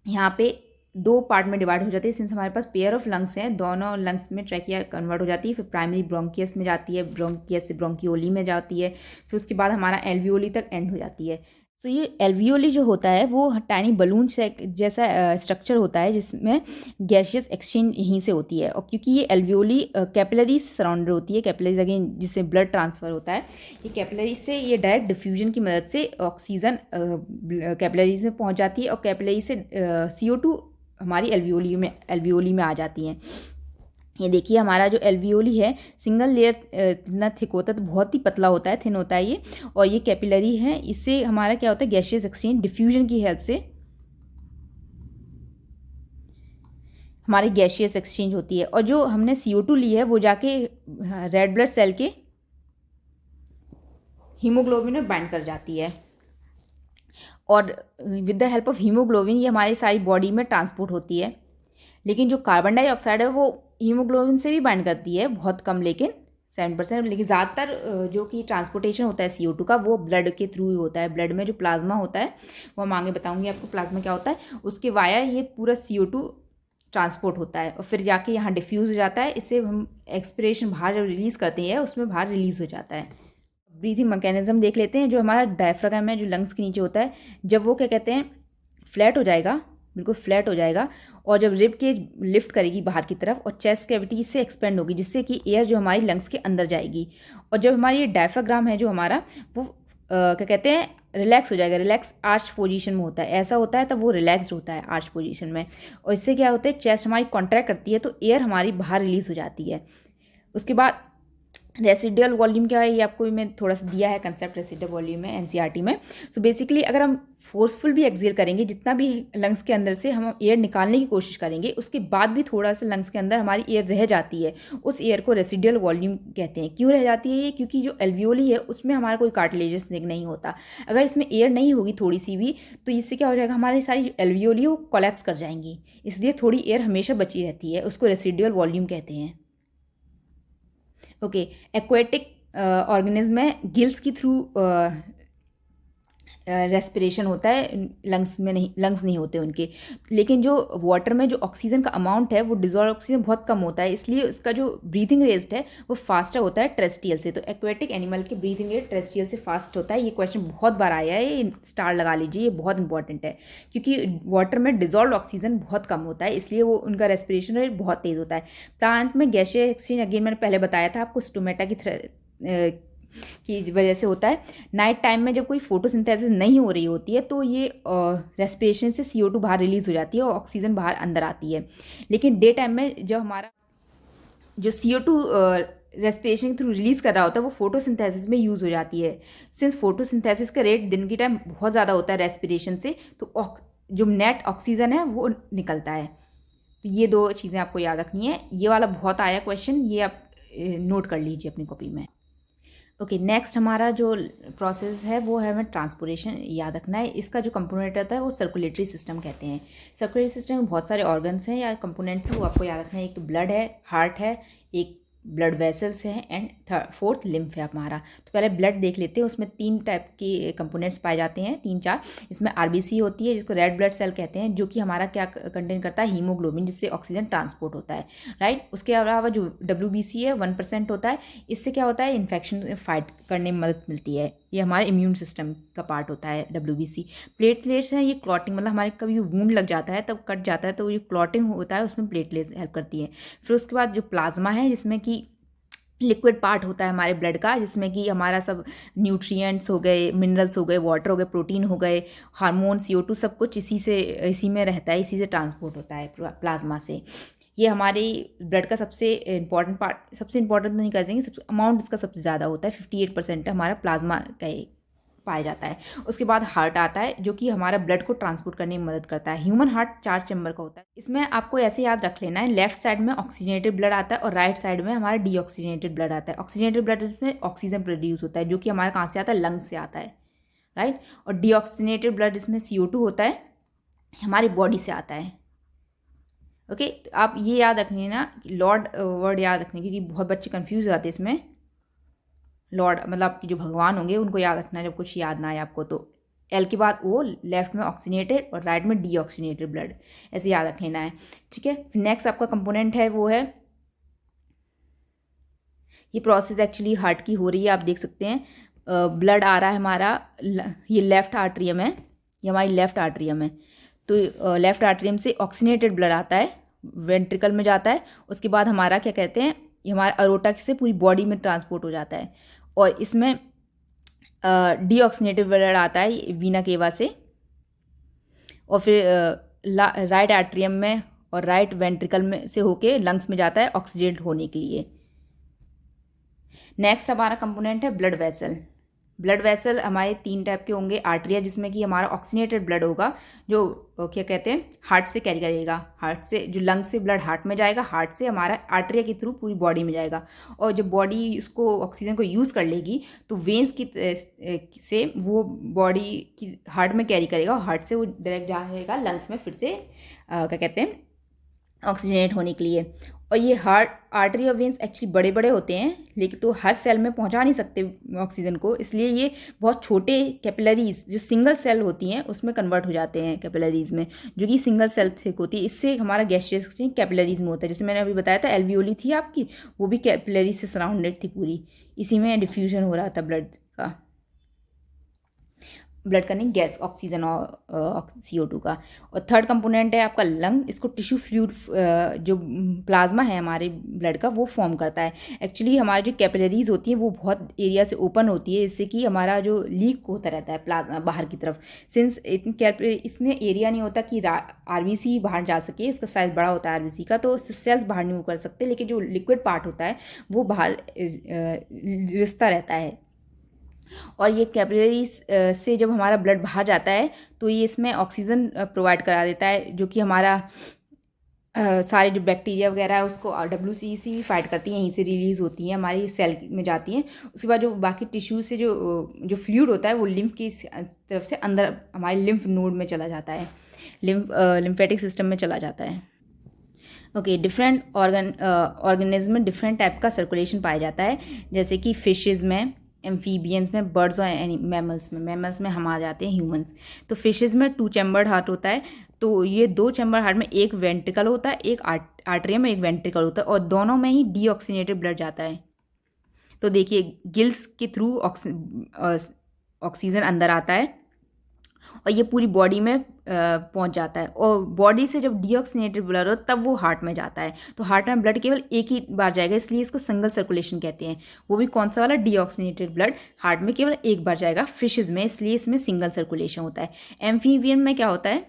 यहाँ पे 2 पार्ट में डिवाइड हो जाती है। सिंस हमारे पास पेयर ऑफ लंग्स हैं, दोनों लंग्स में ट्रैकिया कन्वर्ट हो जाती है। फिर प्राइमरी ब्रोंकियस में जाती है, ब्रोंकियस से ब्रोंकियोली में जाती है, फिर उसके बाद हमारा एल्वियोली तक एंड हो जाती है। तो ये एल्वियोली जो होता है वो टाइनी बलून जैसा स्ट्रक्चर होता है जिसमें गैसियस एक्सचेंज यहीं से होती है। और क्योंकि ये एल्वियोली कैपिलरीज से सराउंडेड होती है, कैपिलरीज अगेन जिससे ब्लड ट्रांसफर होता है, ये कैपिलरीज से ये डायरेक्ट डिफ्यूजन की मदद से ऑक्सीजन कैपिलरीज में पहुंच जाती है और कैपिलरी से CO2 हमारी एल्वियोली में आ जाती हैं। ये देखिए हमारा जो एल्वियोली है सिंगल लेयर इतना थिक होता है, तो बहुत ही पतला होता है, थिन होता है ये। और ये कैपिलरी है, इससे हमारा क्या होता है गैसियस एक्सचेंज डिफ्यूजन की हेल्प से हमारी गैसियस एक्सचेंज होती है। और जो हमने CO2 ली है वो जाके रेड ब्लड सेल के हीमोग्लोबिन में बाइंड कर जाती है और with the help of haemoglobin ये हमारी सारी बॉडी में ट्रांसपोर्ट होती है। लेकिन जो कार्बन डाइऑक्साइड है वो हीमोग्लोबिन से भी बाइंड करती है, बहुत कम, लेकिन 7%। लेकिन ज़्यादातर जो कि ट्रांसपोर्टेशन होता है CO2 का वो ब्लड के थ्रू ही होता है। ब्लड में जो प्लाज्मा होता है वो हम आगे बताऊंगी आपको प्लाज्मा क्या होता है, उसके वाया ये पूरा CO2 ट्रांसपोर्ट होता है और फिर जाके यहाँ डिफ्यूज़ हो जाता है। इससे हम एक्सपिरेशन बाहर जब रिलीज़ करते हैं उसमें बाहर रिलीज़ हो जाता है। ब्रीथिंग मैकेनिज्म देख लेते हैं। जो हमारा डायफ्रागम है जो लंग्स के नीचे होता है, जब वो क्या कहते हैं फ्लैट हो जाएगा, बिल्कुल फ्लैट हो जाएगा और जब रिब केज लिफ्ट करेगी बाहर की तरफ और चेस्ट कैविटी से एक्सपेंड होगी जिससे कि एयर जो हमारी लंग्स के अंदर जाएगी। और जब हमारी ये डायफ्राग्राम है जो हमारा वो क्या कहते हैं रिलैक्स हो जाएगा, रिलैक्स आर्च पोजीशन में होता है। ऐसा होता है तब वो रिलैक्स्ड होता है आर्च पोजीशन में। और इससे क्या होता है चेस्ट हमारी कॉन्ट्रैक्ट करती है तो एयर हमारी बाहर रिलीज हो जाती है। उसके बाद रेसिडुअल वॉल्यूम क्या है ये आपको मैं थोड़ा सा दिया है कंसेप्ट रेसिडुअल वॉल्यूम में NCERT में। सो बेसिकली अगर हम फोर्सफुल भी एक्सेल करेंगे, जितना भी लंग्स के अंदर से हम एयर निकालने की कोशिश करेंगे उसके बाद भी थोड़ा सा लंग्स के अंदर हमारी एयर रह जाती है, उस एयर को रेसिडुअल वॉल्यूम कहते हैं। क्यों रह जाती है ये? क्योंकि जो एल्वियोली है उसमें हमारा कोई कार्टिलेजस नहीं होता। अगर इसमें एयर नहीं होगी थोड़ी सी भी तो इससे क्या हो जाएगा हमारी सारी जो एल्वियोली वो कोलैप्स कर जाएंगी, इसलिए थोड़ी एयर हमेशा बची रहती है, उसको रेसिडुअल वॉल्यूम कहते हैं। ओके, एक्वेटिक ऑर्गेनिज्म में गिल्स के थ्रू रेस्पिरेशन होता है, लंग्स नहीं होते उनके। लेकिन जो वाटर में जो ऑक्सीजन का अमाउंट है वो डिजॉल्व ऑक्सीजन बहुत कम होता है, इसलिए उसका जो ब्रीथिंग रेट है वो फास्टर होता है टेरेस्ट्रियल से। तो एक्वेटिक एनिमल के ब्रीथिंग रेट टेरेस्ट्रियल से फास्ट होता है। ये क्वेश्चन बहुत बार आया है, ये स्टार लगा लीजिए, ये बहुत इंपॉर्टेंट है क्योंकि वाटर में डिजॉल्व ऑक्सीजन बहुत कम होता है, इसलिए वो उनका रेस्पिरेशन रेट बहुत तेज होता है। प्लांट में गैसियस एक्सचेंज अगेन मैंने पहले बताया था आपको, स्टोमेटा की वजह से होता है। नाइट टाइम में जब कोई फोटोसिंथेसिस नहीं हो रही होती है तो ये रेस्पिरेशन से CO2 बाहर रिलीज हो जाती है और ऑक्सीजन बाहर अंदर आती है। लेकिन डे टाइम में जब हमारा जो CO2 रेस्पिरेशन के थ्रू रिलीज कर रहा होता है वो फोटोसिंथेसिस में यूज हो जाती है। सिंस फोटोसिंथेसिस का रेट दिन के टाइम बहुत ज़्यादा होता है रेस्पिरेशन से, तो जो नेट ऑक्सीजन है वो निकलता है। तो ये 2 चीज़ें आपको याद रखनी है। ये वाला बहुत आया क्वेश्चन, ये आप नोट कर लीजिए अपनी कॉपी में। ओके, नेक्स्ट हमारा जो प्रोसेस है वो है हमें ट्रांसपोर्टेशन याद रखना है। इसका जो कंपोनेंट होता है वो सर्कुलेटरी सिस्टम कहते हैं। सर्कुलेटरी सिस्टम में बहुत सारे ऑर्गन्स हैं या कंपोनेंट्स हैं, वो आपको याद रखना है। एक तो ब्लड है, हार्ट है, एक ब्लड वेसल्स हैं एंड फोर्थ लिम्फ है हमारा। तो पहले ब्लड देख लेते हैं, उसमें 3 टाइप के कंपोनेंट्स पाए जाते हैं, 3-4। इसमें आरबीसी होती है जिसको रेड ब्लड सेल कहते हैं, जो कि हमारा क्या कंटेन करता है, हीमोग्लोबिन, जिससे ऑक्सीजन ट्रांसपोर्ट होता है, राइट। उसके अलावा जो WBC है 1% होता है। इससे क्या होता है, इन्फेक्शन फाइट करने में मदद मिलती है, ये हमारे इम्यून सिस्टम का पार्ट होता है WBC। प्लेटलेट्स हैं, ये क्लॉटिंग, मतलब हमारे कभी वूंड लग जाता है तब कट जाता है तो ये क्लॉटिंग होता है, उसमें प्लेटलेट्स हेल्प करती है। फिर उसके बाद जो प्लाज्मा है, जिसमें कि लिक्विड पार्ट होता है हमारे ब्लड का, जिसमें कि हमारा सब न्यूट्रिएंट्स हो गए, मिनरल्स हो गए, वाटर हो गए, प्रोटीन हो गए, हार्मोन, CO2, सब कुछ इसी में रहता है, इसी से ट्रांसपोर्ट होता है प्लाज्मा से। ये हमारे ब्लड का सबसे इंपॉर्टेंट पार्ट, सबसे इंपॉर्टेंट तो नहीं कह देंगे, सबसे अमाउंट इसका सबसे ज़्यादा होता है, 58% हमारा प्लाज्मा का पाया जाता है। उसके बाद हार्ट आता है, जो कि हमारा ब्लड को ट्रांसपोर्ट करने में मदद करता है। ह्यूमन हार्ट 4 चैम्बर का होता है। इसमें आपको ऐसे याद रख लेना है, लेफ्ट साइड में ऑक्सीजनेटेड ब्लड आता है और राइट साइड में हमारा डीऑक्सीजनेटेड ब्लड आता है। ऑक्सीजनेटेड ब्लड में ऑक्सीजन प्रोड्यूस होता है, जो कि हमारा कहाँ से आता है, लंग्स से आता है, राइट। और डीऑक्सीजनेटेड ब्लड, इसमें CO2 होता है, हमारी बॉडी से आता है। ओके, तो आप ये याद रखनी है ना, लॉर्ड वर्ड याद रखने, क्योंकि बहुत बच्चे कंफ्यूज हो जाते हैं इसमें। लॉर्ड मतलब आपके जो भगवान होंगे उनको याद रखना है, जब कुछ याद ना आए आपको तो। L के बाद O, लेफ्ट में ऑक्सीनेटेड और राइट में डीऑक्सीनेटेड ब्लड, ऐसे याद रख लेना है, ठीक है। फिर नेक्स्ट आपका कंपोनेंट है वो है, ये प्रोसेस एक्चुअली हार्ट की हो रही है, आप देख सकते हैं। ब्लड आ रहा है हमारा, ये लेफ्ट आर्ट्रियम है, ये हमारी लेफ्ट आर्ट्रियम है। तो लेफ्ट आर्ट्रियम से ऑक्सीनेटेड ब्लड आता है, वेंट्रिकल में जाता है। उसके बाद हमारा क्या कहते हैं, ये हमारा अरोटा से पूरी बॉडी में ट्रांसपोर्ट हो जाता है। और इसमें डीऑक्सीनेटेड ब्लड आता है वीना केवा से, और फिर राइट आर्ट्रियम में और राइट वेंट्रिकल में से होके लंग्स में जाता है ऑक्सीजेट होने के लिए। नेक्स्ट हमारा कंपोनेंट है ब्लड वेसल। ब्लड वेसल हमारे 3 टाइप के होंगे। आर्टरिया, जिसमें कि हमारा ऑक्सीनेटेड ब्लड होगा, जो क्या कहते हैं, हार्ट से कैरी करेगा, हार्ट से जो लंग से ब्लड हार्ट में जाएगा, हार्ट से हमारा आर्टरिया के थ्रू पूरी बॉडी में जाएगा। और जब बॉडी इसको ऑक्सीजन को यूज़ कर लेगी तो वेंस की से वो बॉडी की हार्ट में कैरी करेगा, और हार्ट से वो डायरेक्ट जाएगा लंग्स में, फिर से क्या कहते हैं, ऑक्सीजनेट होने के लिए। और ये हार्ट आर्टरी और वेंस एक्चुअली बड़े बड़े होते हैं, लेकिन तो हर सेल में पहुंचा नहीं सकते ऑक्सीजन को, इसलिए ये बहुत छोटे कैपिलरीज जो सिंगल सेल होती हैं उसमें कन्वर्ट हो जाते हैं कैपिलरीज में, जो कि सिंगल सेल थिक होती है। इससे हमारा गैसियस एक्सचेंज कैपिलरीज में होता है। जैसे मैंने अभी बताया था एल्वियोली थी आपकी, वो भी कैपिलरीज से सराउंडेड थी पूरी, इसी में डिफ्यूजन हो रहा था ब्लड का, ब्लड का नहीं, गैस, ऑक्सीजन और CO2 का। और थर्ड कंपोनेंट है आपका लंग। इसको टिश्यू फ्लूइड, जो प्लाज्मा है हमारे ब्लड का, वो फॉर्म करता है। एक्चुअली हमारी जो कैपिलरीज होती हैं वो बहुत एरिया से ओपन होती है, जिससे कि हमारा जो लीक होता रहता है प्लाज्मा बाहर की तरफ। सिंस इसमें एरिया नहीं होता कि RBC बाहर जा सके, इसका साइज बड़ा होता है RBC का, तो सेल्स बाहर नहीं मूव कर सकते, लेकिन जो लिक्विड पार्ट होता है वो बाहर रिश्ता रहता है। और ये कैपिलरीज से जब हमारा ब्लड बाहर जाता है तो ये इसमें ऑक्सीजन प्रोवाइड करा देता है, जो कि हमारा सारे जो बैक्टीरिया वगैरह है उसको WBC भी फाइट करती हैं, यहीं से रिलीज़ होती हैं, हमारी सेल में जाती हैं। उसके बाद जो बाकी टिश्यू से जो फ्लूइड होता है वो लिम्फ की तरफ से अंदर हमारे लिम्फ नोड में चला जाता है, लिम्फेटिक सिस्टम में चला जाता है। ओके, डिफरेंट ऑर्गेनिज्म में डिफरेंट टाइप का सर्कुलेशन पाया जाता है, जैसे कि फिशेज़ में, एम्फीबियंस में, बर्ड्स और मैमल्स में हम आ जाते हैं ह्यूमंस। तो फिशेज़ में 2 चैम्बर्ड हार्ट होता है। तो ये 2 चैम्बर हार्ट में एक वेंट्रिकल होता है, एक आर्टरियम में एक वेंट्रिकल होता है, और दोनों में ही डीऑक्सीनेटेड ब्लड जाता है। तो देखिए, गिल्स के थ्रू ऑक्सीजन अंदर आता है और ये पूरी बॉडी में पहुंच जाता है, और बॉडी से जब डीऑक्सीनेटेड ब्लड हो तब वो हार्ट में जाता है। तो हार्ट में ब्लड केवल एक ही बार जाएगा, इसलिए इसको सिंगल सर्कुलेशन कहते हैं। वो भी कौन सा वाला, डीऑक्सीनेटेड ब्लड हार्ट में केवल एक बार जाएगा फिशेज में, इसलिए इसमें सिंगल सर्कुलेशन होता है। एम्फीबियन में क्या होता है,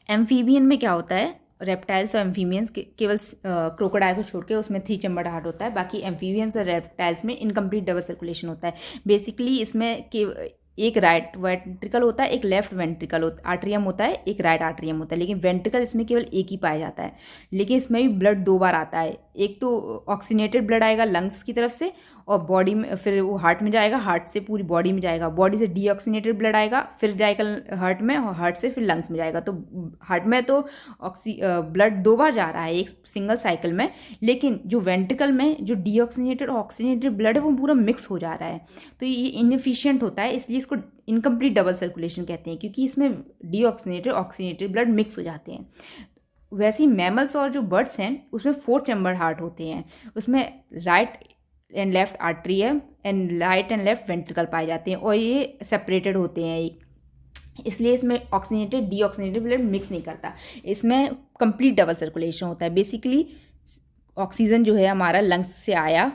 एम्फीबियन में क्या होता है, रेप्टाइल्स और एम्फीबियंस केवल क्रोकोडाइल को छोड़ के उसमें 3 चैम्बर्ड हार्ट होता है, बाकी एम्फीबियंस और रेप्टाइल्स में इनकम्प्लीट डबल सर्कुलेशन होता है। बेसिकली इसमें एक राइट वेंट्रिकल होता है, एक लेफ्ट वेंट्रिकल आर्ट्रियम होता है, एक राइट आर्ट्रियम होता है, लेकिन वेंट्रिकल इसमें केवल एक ही पाया जाता है। लेकिन इसमें भी ब्लड 2 बार आता है, एक तो ऑक्सीनेटेड ब्लड आएगा लंग्स की तरफ से और बॉडी में, फिर वो हार्ट में जाएगा, हार्ट से पूरी बॉडी में जाएगा, बॉडी से डीऑक्सीनेटेड ब्लड आएगा, फिर जाएगा हार्ट में और हार्ट से फिर लंग्स में जाएगा। तो हार्ट में तो ब्लड 2 बार जा रहा है एक सिंगल साइकिल में, लेकिन जो वेंट्रिकल में जो डीऑक्सीनेटेड और ऑक्सीनेटेड ब्लड है वो पूरा मिक्स हो जा रहा है। तो ये इनएफिशिएंट होता है, इसलिए इसको इनकम्प्लीट डबल सर्कुलेशन कहते हैं, क्योंकि इसमें डीऑक्सीनेटेड ऑक्सीनेटेड ब्लड मिक्स हो जाते हैं। वैसे ही मैमल्स और जो बर्ड्स हैं उसमें 4 चैम्बर हार्ट होते हैं, उसमें राइट एंड लेफ्ट आर्टरी है and right and left ventricle पाए जाते हैं और ये सेपरेटेड होते हैं, इसलिए इसमें ऑक्सीनेटेड डीऑक्सीनेटेड ब्लड मिक्स नहीं करता, इसमें कंप्लीट डबल सर्कुलेशन होता है। बेसिकली ऑक्सीजन जो है हमारा लंग्स से आया,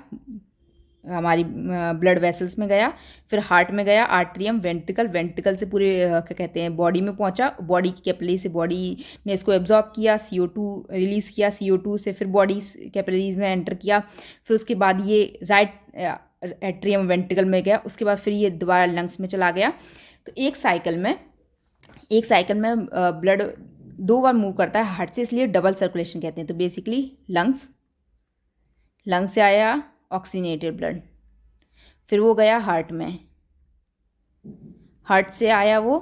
हमारी ब्लड वेसल्स में गया, फिर हार्ट में गया, आर्ट्रियम, वेंट्रिकल, वेंट्रिकल से पूरे क्या कहते हैं बॉडी में पहुंचा, बॉडी की कैपिलरी से बॉडी ने इसको एब्जॉर्ब किया, CO2 रिलीज़ किया, CO2 से फिर बॉडी कैपिलरीज में एंटर किया, फिर उसके बाद ये राइट एट्रियम वेंट्रिकल में गया, उसके बाद फिर ये दोबारा लंग्स में चला गया। तो एक साइकिल में ब्लड 2 बार मूव करता है हार्ट से, इसलिए डबल सर्कुलेशन कहते हैं। तो बेसिकली लंग्स से आया ऑक्सीनेटेड ब्लड, फिर वो गया हार्ट में, हार्ट से आया वो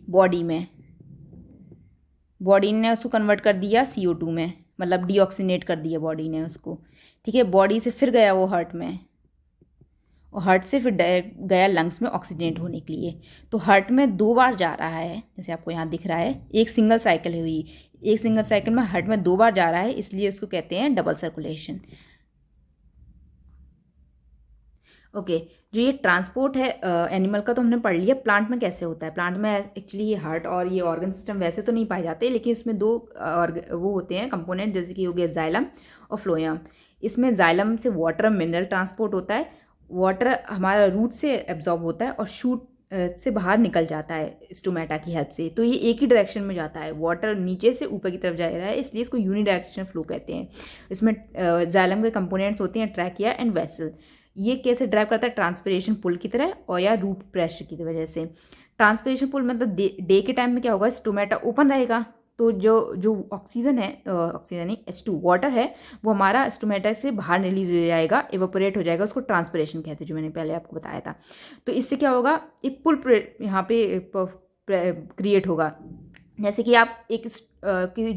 बॉडी में, बॉडी ने उसको कन्वर्ट कर दिया CO2 में, मतलब डीऑक्सीनेट कर दिया बॉडी ने उसको, ठीक है। बॉडी से फिर गया वो हार्ट में और हार्ट से फिर गया लंग्स में ऑक्सीजनेट होने के लिए। तो हार्ट में 2 बार जा रहा है, जैसे आपको यहाँ दिख रहा है, एक सिंगल साइकिल हुई, एक सिंगल साइकिल में हार्ट में 2 बार जा रहा है, इसलिए उसको कहते हैं डबल सर्कुलेशन। ओके जो ये ट्रांसपोर्ट है एनिमल का तो हमने पढ़ लिया। प्लांट में कैसे होता है? प्लांट में एक्चुअली ये हार्ट और ये ऑर्गन सिस्टम वैसे तो नहीं पाए जाते, लेकिन इसमें 2 वो होते हैं कंपोनेंट, जैसे कि हो गया जाइलम और फ्लोएम। इसमें जाइलम से वाटर मिनरल ट्रांसपोर्ट होता है, वाटर हमारा रूट से एब्जॉर्ब होता है और शूट से बाहर निकल जाता है स्टोमेटा की हेल्प से। तो ये एक ही डायरेक्शन में जाता है, वाटर नीचे से ऊपर की तरफ जा रहा है, इसलिए इसको यूनिडायरेक्शनल फ्लो कहते हैं। इसमें जाइलम के कंपोनेंट्स होते हैं ट्रैकिया एंड वेसल। ये कैसे ड्राइव करता है? ट्रांसपिरेशन पुल की तरह और या रूट प्रेशर की वजह से। ट्रांसपिरेशन पुल मतलब डे के टाइम में क्या होगा, स्टोमेटा ओपन रहेगा, तो जो ऑक्सीजन है, ऑक्सीजन नहीं H2 वाटर है, वो हमारा स्टोमेटा से बाहर रिलीज हो जाएगा, एवोपोरेट हो जाएगा, उसको ट्रांसपिरेशन कहते हैं, जो मैंने पहले आपको बताया था। तो इससे क्या होगा, एक पुल यहाँ पे क्रिएट होगा। जैसे कि आप एक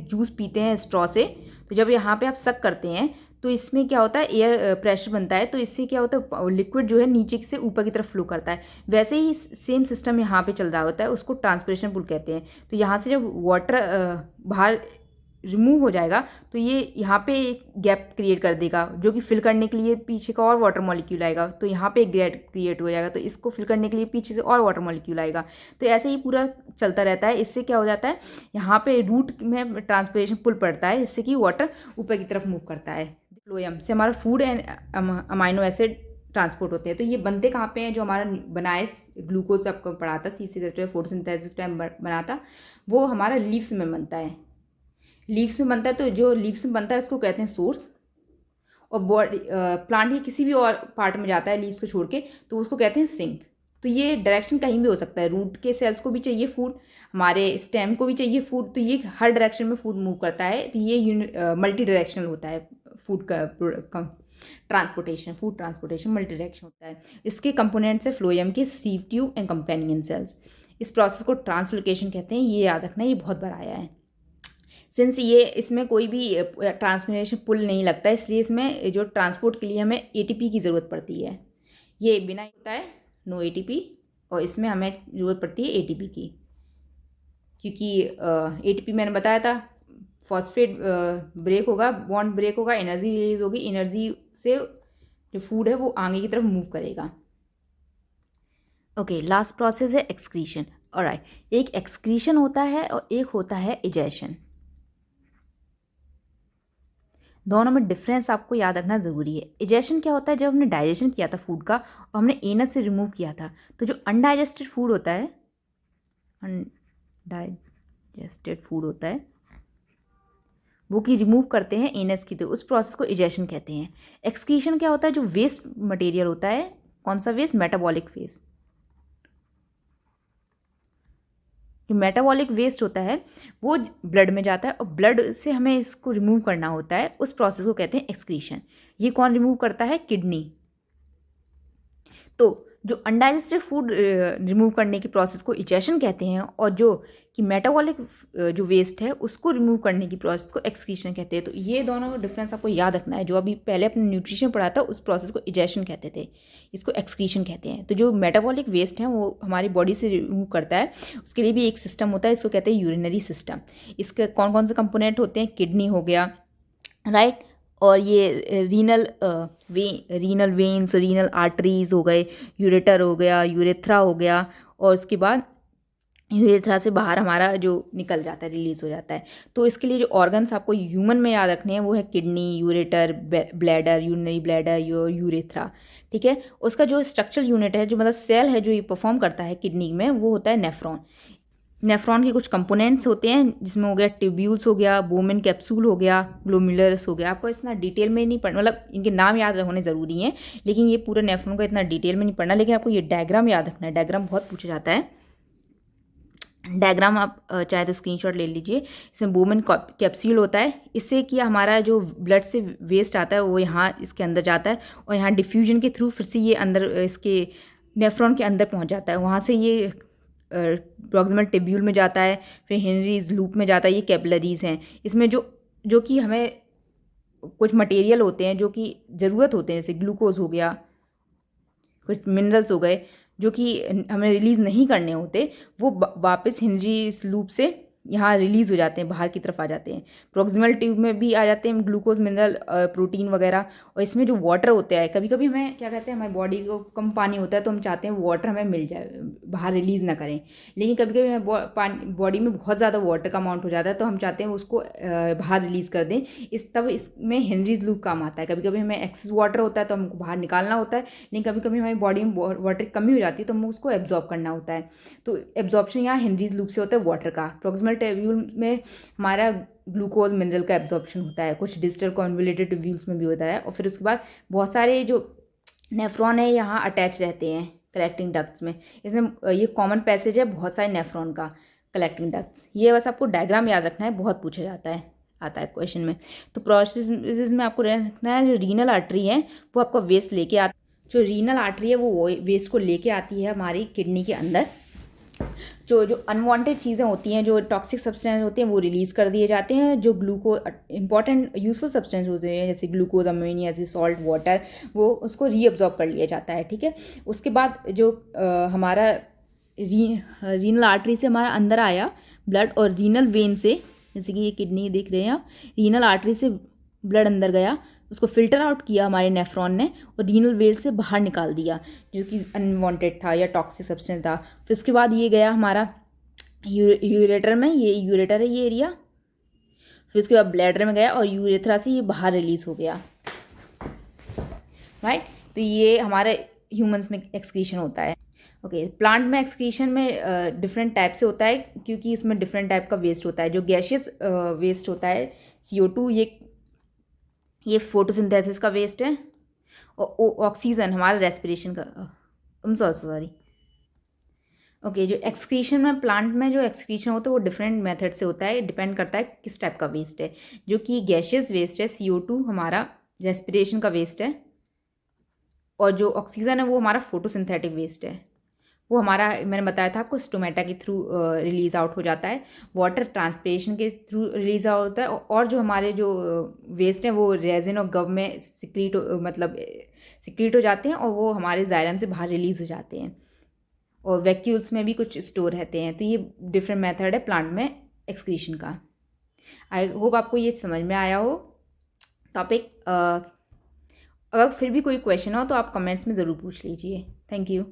जूस पीते हैं स्ट्रॉ से, तो जब यहाँ पे आप सक करते हैं तो इसमें क्या होता है, एयर प्रेशर बनता है, तो इससे क्या होता है, लिक्विड जो है नीचे से ऊपर की तरफ फ्लो करता है। वैसे ही सेम सिस्टम यहाँ पे चल रहा होता है, उसको ट्रांसपिरेशन पुल कहते हैं। तो यहाँ से जब वाटर बाहर रिमूव हो जाएगा तो ये यहाँ पे एक गैप क्रिएट कर देगा, जो कि फिल करने के लिए पीछे का और वाटर मॉलिक्यूल आएगा, तो यहाँ पे एक गैप क्रिएट हो जाएगा, तो इसको फिल करने के लिए पीछे से और वाटर मॉलिक्यूल आएगा। तो ऐसे ही पूरा चलता रहता है। इससे क्या हो जाता है, यहाँ पे रूट में ट्रांसपिरेशन पुल पड़ता है, जिससे कि वाटर ऊपर की तरफ मूव करता है। फ्लोएम से हमारा food and amino acid transport होते हैं। तो ये बनते कहाँ पे हैं, जो हमारा बनाए ग्लूकोज आपको पढ़ा था, C6H12 फोटोसिंथेसिस टाइम बनाता, वो हमारा लीव्स में बनता है। लीव्स में बनता है, तो जो लीव्स में बनता है उसको कहते हैं सोर्स। और बॉडी प्लांट के किसी भी और पार्ट में जाता है लीव्स को छोड़ के, तो उसको कहते हैं सिंक। तो ये डायरेक्शन कहीं भी हो सकता है, रूट के सेल्स को भी चाहिए फूड, हमारे स्टेम को भी चाहिए फूड, तो ये हर डायरेक्शन में फूड मूव करता है। तो ये मल्टी डायरेक्शनल होता है फूड का transportation, food transportation multi direction होता है। इसके कंपोनेंट्स है फ्लोएम के sieve tube and companion cells. इस प्रोसेस को ट्रांसलोकेशन कहते हैं। ये याद रखना, ये बहुत बार आया है। सिंस ये इसमें कोई भी ट्रांसमिशन पुल नहीं लगता, इसलिए इसमें जो ट्रांसपोर्ट के लिए हमें ATP की ज़रूरत पड़ती है। ये बिना होता है नो ATP, और इसमें हमें ज़रूरत पड़ती है ATP की, क्योंकि ATP मैंने बताया था, फॉस्फेट ब्रेक होगा, बॉन्ड ब्रेक होगा, एनर्जी रिलीज होगी, एनर्जी से जो फूड है वो आगे की तरफ मूव करेगा। ओके, लास्ट प्रोसेस है एक्सक्रीशन। ऑलराइट, एक एक्सक्रीशन होता है और एक होता है इजेशन। दोनों में डिफरेंस आपको याद रखना ज़रूरी है। इजेशन क्या होता है, जब हमने डाइजेशन किया था फूड का और हमने एनस से रिमूव किया था, तो जो अनडाइजेस्टेड फूड होता है, अनडाइजेस्टेड फूड होता है वो की रिमूव करते हैं एनस की, तो उस प्रोसेस को इजेशन कहते हैं। एक्सक्रीशन क्या होता है, जो वेस्ट मटेरियल होता है, कौन सा वेस्ट, मेटाबॉलिक वेस्ट। जो मेटाबॉलिक वेस्ट होता है वो ब्लड में जाता है और ब्लड से हमें इसको रिमूव करना होता है, उस प्रोसेस को कहते हैं एक्सक्रीशन। ये कौन रिमूव करता है? किडनी। तो जो अनडाइजेस्टेड फूड रिमूव करने की प्रोसेस को इजेशन कहते हैं, और जो कि मेटाबॉलिक जो वेस्ट है उसको रिमूव करने की प्रोसेस को एक्सक्रीशन कहते हैं। तो ये दोनों डिफरेंस आपको याद रखना है। जो अभी पहले अपने न्यूट्रिशन पढ़ा था उस प्रोसेस को इजेशन कहते थे, इसको एक्सक्रीशन कहते हैं। तो जो मेटाबॉलिक वेस्ट है वो हमारी बॉडी से रिमूव करता है, उसके लिए भी एक सिस्टम होता है, इसको कहते हैं यूरिनरी सिस्टम। इसके कौन कौन से कंपोनेंट होते हैं? किडनी हो गया, राइट, और ये रीनल वेन्स, रीनल आर्टरीज हो गए, यूरेटर हो गया, यूरेथ्रा हो गया, और उसके बाद यूरेथ्रा से बाहर हमारा जो निकल जाता है, रिलीज हो जाता है। तो इसके लिए जो ऑर्गन्स आपको ह्यूमन में याद रखने हैं वो है kidney, ureter, bladder, urinary bladder, urethra, ठीक है। उसका जो स्ट्रक्चरल यूनिट है, जो मतलब सेल है जो ये परफॉर्म करता है किडनी में, वो होता है नेफ्रॉन। नेफ्रॉन के कुछ कंपोनेंट्स होते हैं जिसमें हो गया ट्यूब्यूल्स हो गया, बोमेन कैप्सूल हो गया, ग्लोमेरुलस हो गया। आपको इतना डिटेल में नहीं पढ़ना, मतलब इनके नाम याद होने ज़रूरी हैं, लेकिन ये पूरा नेफ्रॉन का इतना डिटेल में नहीं पढ़ना, लेकिन आपको ये डायग्राम याद रखना है। डायग्राम बहुत पूछा जाता है। डायग्राम आप चाहे तो स्क्रीनशॉट ले लीजिए। इसमें बोमेन कैप्सूल होता है, इससे कि हमारा जो ब्लड से वेस्ट आता है वो यहाँ इसके अंदर जाता है, और यहाँ डिफ्यूजन के थ्रू फिर से ये अंदर इसके नेफ्रॉन के अंदर पहुँच जाता है। वहाँ से ये प्रॉक्सिमल टिब्यूल में जाता है, फिर हेनरीज लूप में जाता है। ये कैपिलरीज हैं। इसमें जो कि हमें कुछ मटेरियल होते हैं जो कि ज़रूरत होते हैं, जैसे ग्लूकोज हो गया, कुछ मिनरल्स हो गए जो कि हमें रिलीज़ नहीं करने होते, वो वापस हेनरीज लूप से यहाँ रिलीज़ हो जाते हैं, बाहर की तरफ आ जाते हैं। प्रॉक्सिमल ट्यूब में भी आ जाते हैं ग्लूकोज, मिनरल, प्रोटीन वगैरह। और इसमें जो वाटर होता है, कभी कभी हमें क्या कहते हैं, हमारी बॉडी को कम पानी होता है तो हम चाहते हैं वाटर हमें मिल जाए, बाहर रिलीज़ ना करें। लेकिन कभी कभी हमें बॉडी में बहुत ज़्यादा वाटर का अमाउंट हो जाता है तो हम चाहते हैं उसको बाहर रिलीज़ कर दें। तब इसमें हेनरीज लूप काम आता है। कभी कभी हमें एक्सेस वाटर होता है तो हमको बाहर निकालना होता है, लेकिन कभी कभी हमारी बॉडी में वाटर की कमी हो जाती है तो हमें उसको एब्जॉर्ब करना होता है। तो एब्जॉर्प्शन यहाँ हेनरीज लूप से होता है वाटर का। प्रॉक्सिमल ट्यूब्यूल में हमारा ग्लूकोज मिनरल का एब्जॉर्प्शन होता है, कुछ डिस्टल कॉन्वोल्यूटेड ट्यूब्यूल्स में भी होता है। और फिर उसके बाद बहुत सारे जो नेफ्रॉन है यहाँ अटैच रहते हैं कलेक्टिंग डक्ट्स में। इसमें ये कॉमन पैसेज है बहुत सारे नेफ्रॉन का, कलेक्टिंग डक्ट्स। ये बस आपको डायग्राम याद रखना है, बहुत पूछा जाता है, आता है क्वेश्चन में। तो प्रोसेस में आपको रखना है, जो रीनल आर्टरी है वो आपका वेस्ट लेके आता, जो रीनल आर्टरी है वो वेस्ट को लेके आती है हमारी किडनी के अंदर। जो अनवांटेड चीज़ें होती हैं, जो टॉक्सिक सब्सटेंस होते हैं वो रिलीज़ कर दिए जाते हैं। जो इंपॉर्टेंट यूजफुल सब्सटेंस होते हैं जैसे ग्लूकोज, अमोनिया, जैसे सॉल्ट, वाटर, वो उसको रीअब्जॉर्ब कर लिया जाता है, ठीक है। उसके बाद जो हमारा रीनल आर्टरी से हमारा अंदर आया ब्लड, और रीनल वेन से, जैसे कि ये किडनी देख रहे हैं आप, रीनल आर्टरी से ब्लड अंदर गया, उसको फिल्टर आउट किया हमारे नेफ्रॉन ने और रीनल वेल से बाहर निकाल दिया जो कि अनवांटेड था या टॉक्सिक सब्सटेंस था। फिर उसके बाद ये गया हमारा यूरेटर में, ये यूरेटर है ये एरिया। फिर उसके बाद ब्लैडर में गया और यूरेथ्रा से ये बाहर रिलीज हो गया, राइट। तो ये हमारे ह्यूमंस में एक्सक्रीशन होता है। ओके, प्लांट में एक्सक्रीशन में डिफरेंट टाइप से होता है क्योंकि इसमें डिफरेंट टाइप का वेस्ट होता है। जो गैशियस वेस्ट होता है CO2, ये फोटोसिंथेसिस का वेस्ट है, और ऑक्सीजन हमारा रेस्पिरेशन का, सॉरी। ओके, जो एक्सक्रीशन में, प्लांट में जो एक्सक्रीशन होता है वो डिफरेंट मेथड से होता है, डिपेंड करता है किस टाइप का वेस्ट है। जो कि गैशियस वेस्ट है, CO2 हमारा रेस्पिरेशन का वेस्ट है, और जो ऑक्सीजन है वो हमारा फोटोसिंथेटिक वेस्ट है। वो हमारा, मैंने बताया था आपको, स्टोमेटा के थ्रू रिलीज आउट हो जाता है। वाटर ट्रांसपिरेशन के थ्रू रिलीज आउट होता है, और जो हमारे जो वेस्ट हैं वो रेजिन और गव में सिक्रीट हो जाते हैं, और वो हमारे जाइलम से बाहर रिलीज हो जाते हैं, और वैक्यूल्स में भी कुछ स्टोर रहते हैं। तो ये डिफरेंट मेथड है प्लांट में एक्सक्रीशन का। आई होप आपको ये समझ में आया हो टॉपिक। अगर फिर भी कोई क्वेश्चन हो तो आप कमेंट्स में ज़रूर पूछ लीजिए। Thank you.